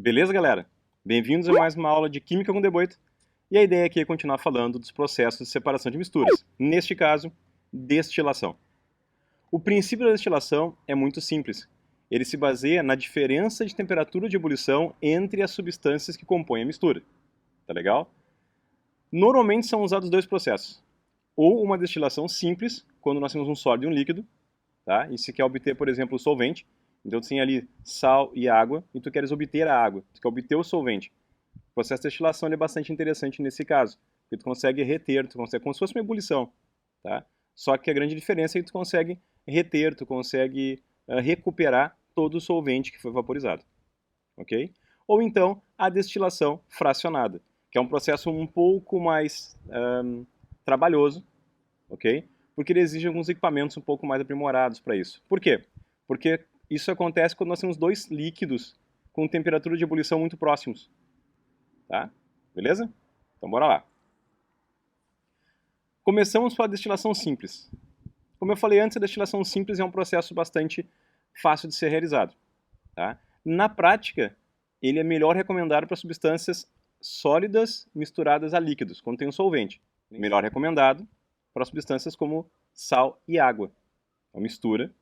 Beleza, galera? Bem-vindos a mais uma aula de Química com D8. E a ideia aqui é continuar falando dos processos de separação de misturas. Neste caso, destilação. O princípio da destilação é muito simples. Ele se baseia na diferença de temperatura de ebulição entre as substâncias que compõem a mistura. Tá legal? Normalmente são usados dois processos. Ou uma destilação simples, quando nós temos um sólido e um líquido. Tá? E se quer obter, por exemplo, o solvente. Então tu tem ali sal e água e tu queres obter a água, tu quer obter o solvente. O processo de destilação é bastante interessante nesse caso, porque tu consegue reter, tu consegue como se fosse uma ebulição, tá? Só que a grande diferença é que tu consegue reter, tu consegue recuperar todo o solvente que foi vaporizado, ok? Ou então a destilação fracionada, que é um processo um pouco mais trabalhoso, ok? Porque ele exige alguns equipamentos um pouco mais aprimorados para isso. Por quê? Porque isso acontece quando nós temos dois líquidos com temperatura de ebulição muito próximos. Tá? Beleza? Então bora lá. Começamos pela destilação simples. Como eu falei antes, a destilação simples é um processo bastante fácil de ser realizado. Tá? Na prática, ele é melhor recomendado para substâncias sólidas misturadas a líquidos, quando tem um solvente. Melhor recomendado para substâncias como sal e água. Uma mistura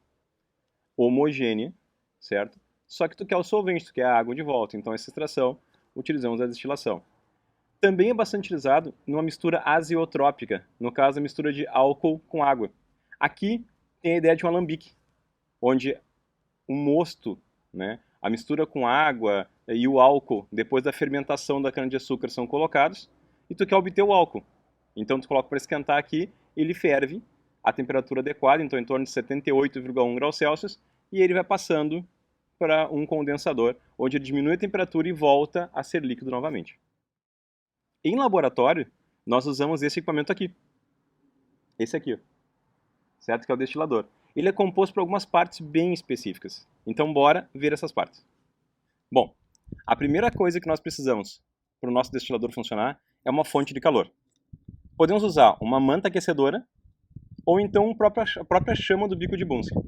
homogênea, certo? Só que tu quer o solvente, tu quer a água de volta. Então essa extração utilizamos a destilação. Também é bastante utilizado numa mistura azeotrópica, no caso a mistura de álcool com água. Aqui tem a ideia de um alambique, onde o mosto, né, a mistura com água e o álcool, depois da fermentação da cana-de-açúcar, são colocados, e tu quer obter o álcool. Então tu coloca para esquentar aqui, ele ferve a temperatura adequada, então em torno de 78,1 graus Celsius, e ele vai passando para um condensador, onde ele diminui a temperatura e volta a ser líquido novamente. Em laboratório, nós usamos esse equipamento aqui. Esse aqui, ó. Certo? Que é o destilador. Ele é composto por algumas partes bem específicas. Então, bora ver essas partes. Bom, a primeira coisa que nós precisamos para o nosso destilador funcionar é uma fonte de calor. Podemos usar uma manta aquecedora ou então a própria chama do bico de Bunsen.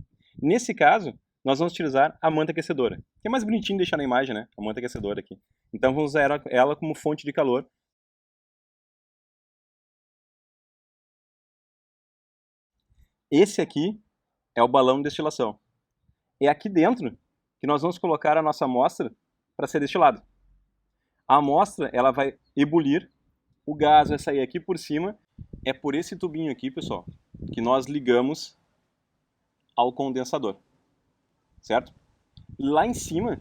Nesse caso, nós vamos utilizar a manta aquecedora, que é mais bonitinho deixar na imagem, né? A manta aquecedora aqui. Então vamos usar ela como fonte de calor. Esse aqui é o balão de destilação. É aqui dentro que nós vamos colocar a nossa amostra para ser destilado. A amostra ela vai ebulir, o gás vai sair aqui por cima. É por esse tubinho aqui, pessoal, que nós ligamos ao condensador, certo? Lá em cima,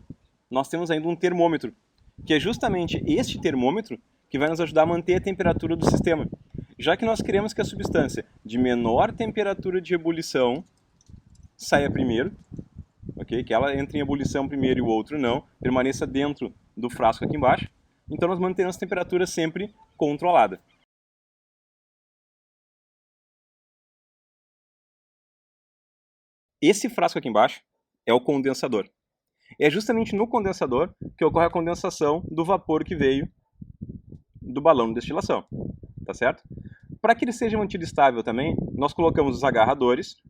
nós temos ainda um termômetro, que é justamente este termômetro que vai nos ajudar a manter a temperatura do sistema. Já que nós queremos que a substância de menor temperatura de ebulição saia primeiro, okay? Que ela entre em ebulição primeiro e o outro não, permaneça dentro do frasco aqui embaixo, então nós mantemos a temperatura sempre controlada. Esse frasco aqui embaixo é o condensador. É justamente no condensador que ocorre a condensação do vapor que veio do balão de destilação, tá certo? Para que ele seja mantido estável também, nós colocamos os agarradores,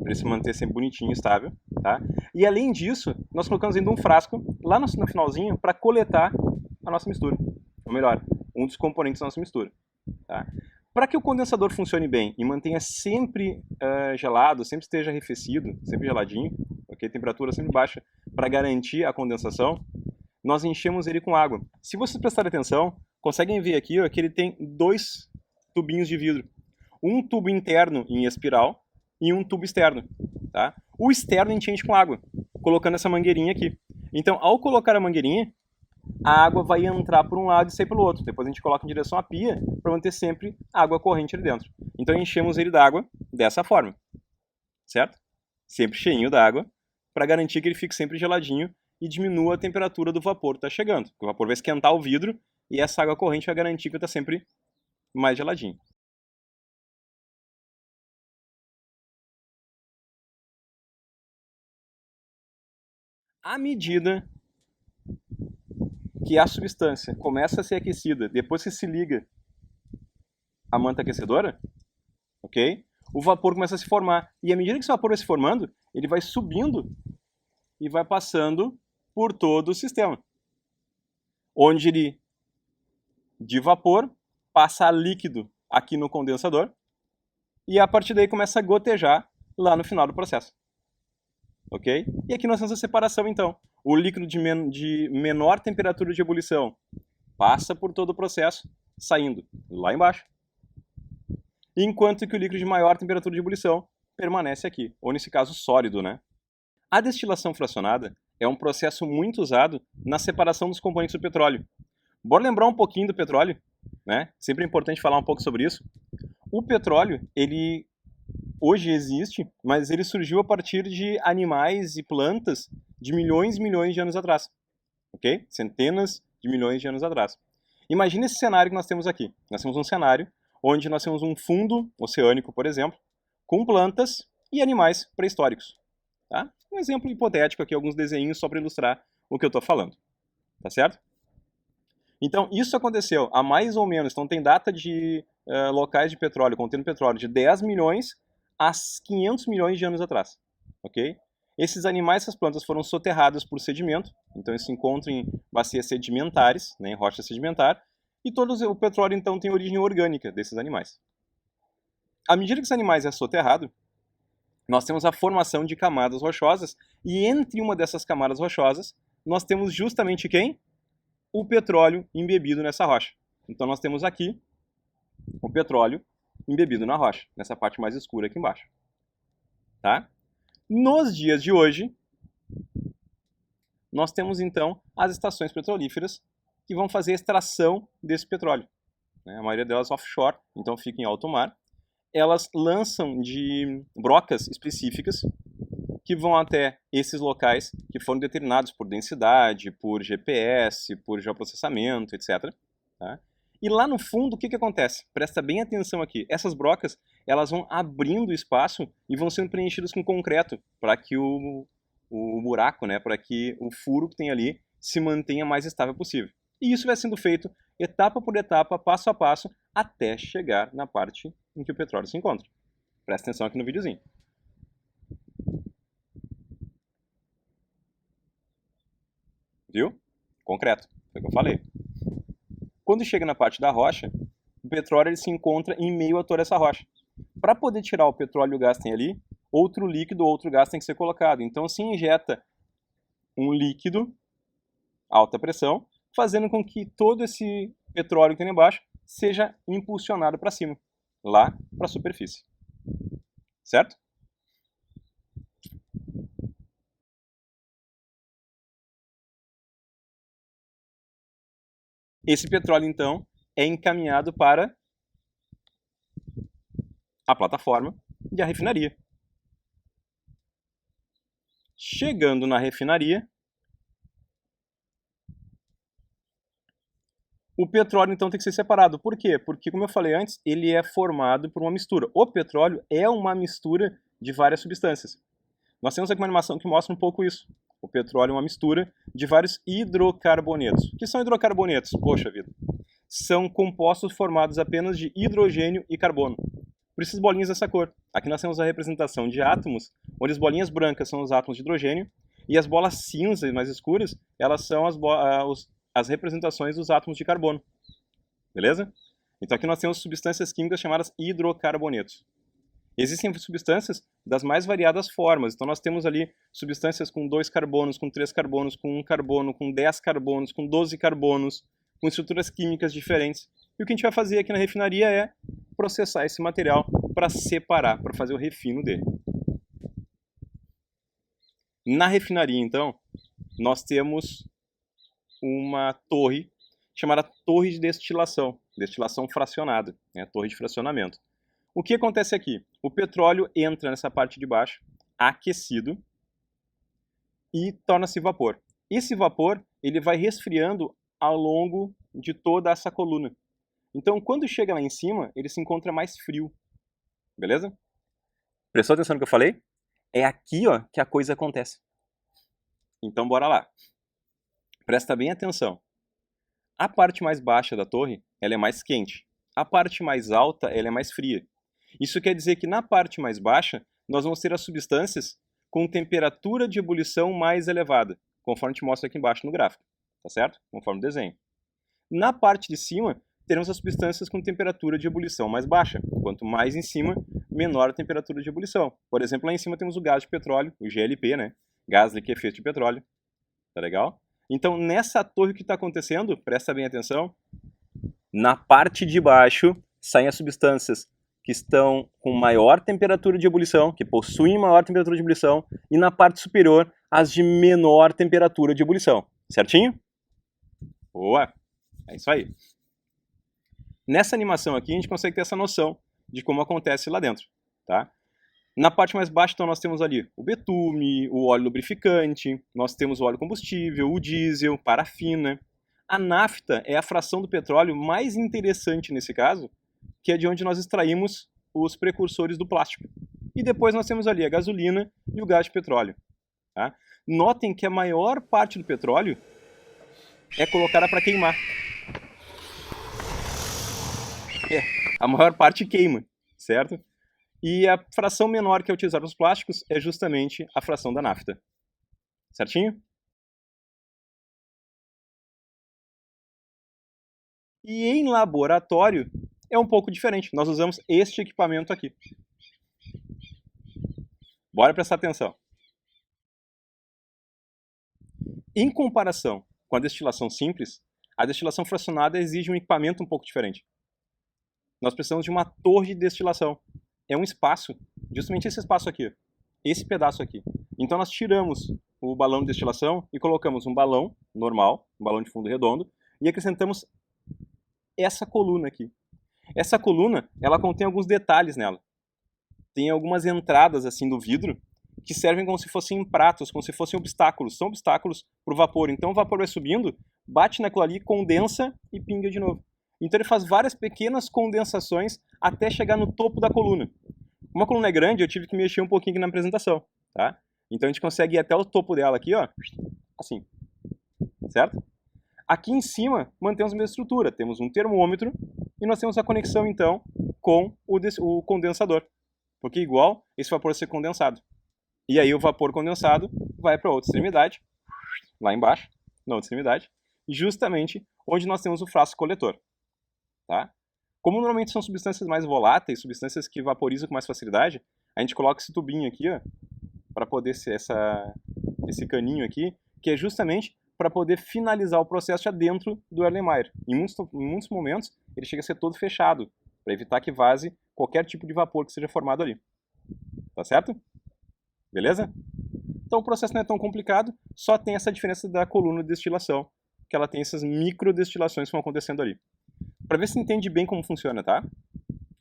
para ele se manter sempre bonitinho e estável, tá? E além disso, nós colocamos ainda um frasco lá no finalzinho para coletar a nossa mistura, ou melhor, um dos componentes da nossa mistura, tá? Para que o condensador funcione bem e mantenha sempre gelado, sempre esteja arrefecido, sempre geladinho, okay? Temperatura sempre baixa, para garantir a condensação, nós enchemos ele com água. Se vocês prestarem atenção, conseguem ver aqui ó, que ele tem dois tubinhos de vidro. Um tubo interno em espiral e um tubo externo. Tá? O externo a gente enche com água, colocando essa mangueirinha aqui. Então, ao colocar a mangueirinha, a água vai entrar por um lado e sair pelo outro. Depois a gente coloca em direção à pia para manter sempre a água corrente ali dentro. Então enchemos ele d'água dessa forma, certo? Sempre cheinho d'água, para garantir que ele fique sempre geladinho e diminua a temperatura do vapor que está chegando. O vapor vai esquentar o vidro e essa água corrente vai garantir que está sempre mais geladinho. À medida que a substância começa a ser aquecida, depois que se liga a manta aquecedora, ok? O vapor começa a se formar. E à medida que esse vapor vai se formando, ele vai subindo e vai passando por todo o sistema. onde ele, de vapor, passa a líquido aqui no condensador e a partir daí começa a gotejar lá no final do processo. Ok? E aqui nós temos a separação, então. O líquido de menor temperatura de ebulição passa por todo o processo, saindo lá embaixo, enquanto que o líquido de maior temperatura de ebulição permanece aqui, ou nesse caso sólido, né? A destilação fracionada é um processo muito usado na separação dos componentes do petróleo. Bora lembrar um pouquinho do petróleo, né? Sempre é importante falar um pouco sobre isso. O petróleo, ele hoje existe, mas ele surgiu a partir de animais e plantas de milhões e milhões de anos atrás, ok? Centenas de milhões de anos atrás. Imagina esse cenário que nós temos aqui. Nós temos um cenário onde nós temos um fundo oceânico, por exemplo, com plantas e animais pré-históricos. Tá? Um exemplo hipotético aqui, alguns desenhos só para ilustrar o que eu estou falando. Tá certo? Então, isso aconteceu há mais ou menos, então tem data de locais de petróleo, contendo petróleo, de 10 milhões a 500 milhões de anos atrás. Ok? Esses animais, essas plantas foram soterradas por sedimento, então eles se encontram em bacias sedimentares, né, em rocha sedimentar, e todo o petróleo então tem origem orgânica desses animais. À medida que esse animais é soterrado, nós temos a formação de camadas rochosas, e entre uma dessas camadas rochosas, nós temos justamente quem? O petróleo embebido nessa rocha. Então nós temos aqui o petróleo embebido na rocha, nessa parte mais escura aqui embaixo. Tá? Nos dias de hoje, nós temos então as estações petrolíferas que vão fazer a extração desse petróleo. A maioria delas offshore, então fica em alto mar. Elas lançam de brocas específicas que vão até esses locais que foram determinados por densidade, por GPS, por geoprocessamento, etc. Tá? E lá no fundo, o que acontece? Presta bem atenção aqui. Essas brocas, elas vão abrindo espaço e vão sendo preenchidas com concreto para que o buraco, né, para que o furo que tem ali se mantenha mais estável possível. E isso vai sendo feito etapa por etapa, passo a passo, até chegar na parte em que o petróleo se encontra. Presta atenção aqui no videozinho. Viu? Concreto. Foi o que eu falei. Quando chega na parte da rocha, o petróleo ele se encontra em meio a toda essa rocha. Para poder tirar o petróleo e o gás que tem ali, outro líquido ou outro gás tem que ser colocado. Então se injeta um líquido, alta pressão, fazendo com que todo esse petróleo que tem lá embaixo seja impulsionado para cima, lá para a superfície. Certo? Esse petróleo, então, é encaminhado para a plataforma e a refinaria. Chegando na refinaria, o petróleo, então, tem que ser separado. Por quê? Porque, como eu falei antes, ele é formado por uma mistura. O petróleo é uma mistura de várias substâncias. Nós temos aqui uma animação que mostra um pouco isso. O petróleo é uma mistura de vários hidrocarbonetos. O que são hidrocarbonetos? Poxa vida. São compostos formados apenas de hidrogênio e carbono. Por essas bolinhas dessa cor. Aqui nós temos a representação de átomos, onde as bolinhas brancas são os átomos de hidrogênio e as bolas cinzas mais escuras, elas são as representações dos átomos de carbono. Beleza? Então aqui nós temos substâncias químicas chamadas hidrocarbonetos. Existem substâncias das mais variadas formas. Então nós temos ali substâncias com 2 carbonos, com 3 carbonos, com 1 carbono, com 10 carbonos, com 12 carbonos, com estruturas químicas diferentes. E o que a gente vai fazer aqui na refinaria é processar esse material para separar, para fazer o refino dele. Na refinaria, então, nós temos uma torre chamada torre de destilação fracionada, né? Torre de fracionamento. O que acontece aqui? O petróleo entra nessa parte de baixo, aquecido, e torna-se vapor. Esse vapor ele vai resfriando ao longo de toda essa coluna. Então, quando chega lá em cima, ele se encontra mais frio. Beleza? Prestou atenção no que eu falei? É aqui, ó, que a coisa acontece. Então, bora lá. Presta bem atenção. A parte mais baixa da torre, ela é mais quente. A parte mais alta, ela é mais fria. Isso quer dizer que na parte mais baixa, nós vamos ter as substâncias com temperatura de ebulição mais elevada, conforme te mostro aqui embaixo no gráfico. tá certo? Conforme o desenho. Na parte de cima, teremos as substâncias com temperatura de ebulição mais baixa. Quanto mais em cima, menor a temperatura de ebulição. Por exemplo, lá em cima temos o gás de petróleo, o GLP, né? Gás liquefeito de petróleo. Tá legal? Então, nessa torre, o que está acontecendo, presta bem atenção, na parte de baixo saem as substâncias que estão com maior temperatura de ebulição, que possuem maior temperatura de ebulição, e na parte superior, as de menor temperatura de ebulição. Certinho? Boa! É isso aí. Nessa animação aqui, a gente consegue ter essa noção de como acontece lá dentro, tá? Na parte mais baixa, então, nós temos ali o betume, o óleo lubrificante, nós temos o óleo combustível, o diesel, parafina. A nafta é a fração do petróleo mais interessante nesse caso, que é de onde nós extraímos os precursores do plástico. E depois nós temos ali a gasolina e o gás de petróleo. Tá? Notem que a maior parte do petróleo é colocada para queimar. A maior parte queima, certo? E a fração menor que é utilizada nos plásticos é justamente a fração da nafta. Certinho? E em laboratório é um pouco diferente. Nós usamos este equipamento aqui. Bora prestar atenção. Em comparação com a destilação simples, a destilação fracionada exige um equipamento um pouco diferente. Nós precisamos de uma torre de destilação. É um espaço, justamente esse espaço aqui, esse pedaço aqui. Então nós tiramos o balão de destilação e colocamos um balão normal, um balão de fundo redondo, e acrescentamos essa coluna aqui. Essa coluna, ela contém alguns detalhes nela. Tem algumas entradas assim do vidro que servem como se fossem pratos, como se fossem obstáculos. São obstáculos para o vapor. Então o vapor vai subindo, bate naquilo ali, condensa e pinga de novo. Então ele faz várias pequenas condensações até chegar no topo da coluna. Como a coluna é grande, eu tive que mexer um pouquinho aqui na apresentação, tá? Então a gente consegue ir até o topo dela aqui, ó, assim, certo? Aqui em cima mantemos a mesma estrutura, temos um termômetro e nós temos a conexão então com o condensador, porque igual esse vapor vai ser condensado. E aí o vapor condensado vai para outra extremidade, lá embaixo, na outra extremidade, justamente onde nós temos o frasco coletor. Tá? Como normalmente são substâncias mais voláteis, substâncias que vaporizam com mais facilidade, a gente coloca esse tubinho aqui, ó, para poder ser esse caninho aqui, que é justamente para poder finalizar o processo já dentro do Erlenmeyer. Em muitos momentos, ele chega a ser todo fechado, para evitar que vaze qualquer tipo de vapor que seja formado ali. Tá certo? Beleza? Então o processo não é tão complicado, só tem essa diferença da coluna de destilação, que ela tem essas microdestilações que vão acontecendo ali. Para ver se entende bem como funciona, tá?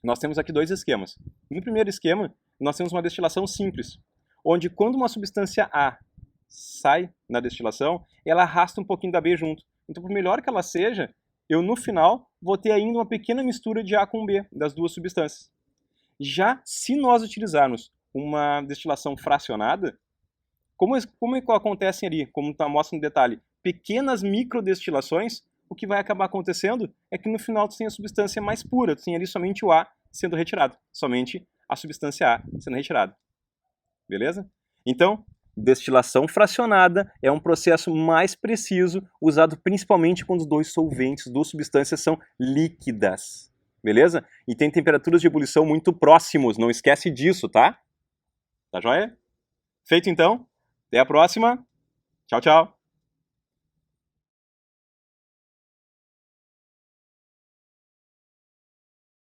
Nós temos aqui dois esquemas. No primeiro esquema, nós temos uma destilação simples, onde quando uma substância A sai na destilação, ela arrasta um pouquinho da B junto. Então, por melhor que ela seja, eu no final vou ter ainda uma pequena mistura de A com B, das duas substâncias. Já se nós utilizarmos uma destilação fracionada, como acontecem ali, como está mostra no detalhe, pequenas microdestilações, o que vai acabar acontecendo é que no final tu tem a substância mais pura, tu tem ali somente o A sendo retirado, somente a substância A sendo retirada. Beleza? Então, destilação fracionada é um processo mais preciso, usado principalmente quando os dois solventes, duas substâncias são líquidas. Beleza? E tem temperaturas de ebulição muito próximos, não esquece disso, tá? Tá joia? Feito então? Até a próxima. Tchau, tchau.